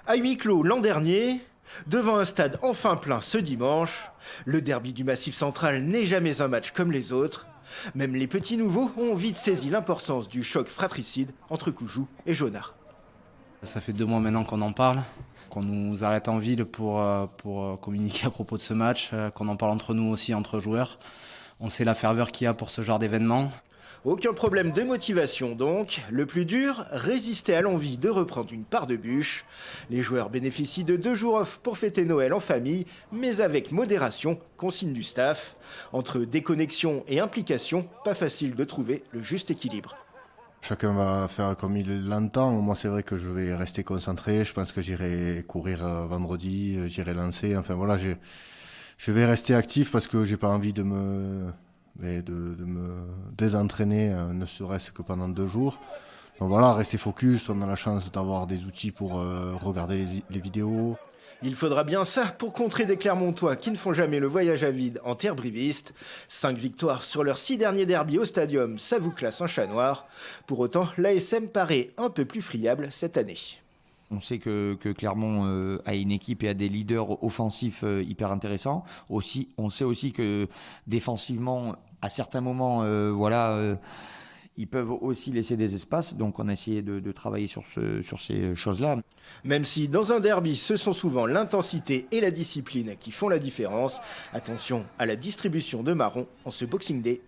À huis clos l'an dernier, devant un stade enfin plein ce dimanche, le derby du Massif Central n'est jamais un match comme les autres. Même les petits nouveaux ont vite saisi l'importance du choc fratricide entre Coujou et Jonard. Ça fait 2 mois maintenant qu'on en parle, qu'on nous arrête en ville pour communiquer à propos de ce match, qu'on en parle entre nous aussi, entre joueurs. On sait la ferveur qu'il y a pour ce genre d'événement. Aucun problème de motivation donc. Le plus dur, résister à l'envie de reprendre une part de bûche. Les joueurs bénéficient de 2 jours off pour fêter Noël en famille, mais avec modération, consigne du staff. Entre déconnexion et implication, pas facile de trouver le juste équilibre. Chacun va faire comme il l'entend. Moi, c'est vrai que je vais rester concentré. Je pense que j'irai courir vendredi, j'irai lancer. Enfin voilà, je vais rester actif parce que j'ai pas envie de me désentraîner, ne serait-ce que pendant 2 jours. Donc voilà, rester focus. On a la chance d'avoir des outils pour regarder les vidéos. Il faudra bien ça pour contrer des Clermontois qui ne font jamais le voyage à vide en terre briviste. 5 victoires sur leurs 6 derniers derbys au stadium, ça vous classe en chat noir. Pour autant, l'ASM paraît un peu plus friable cette année. On sait que Clermont a une équipe et a des leaders offensifs hyper intéressants. Aussi, on sait aussi que défensivement, à certains moments, ils peuvent aussi laisser des espaces. Donc on a essayé de travailler sur ces choses-là. Même si dans un derby, ce sont souvent l'intensité et la discipline qui font la différence, attention à la distribution de marrons en ce Boxing Day.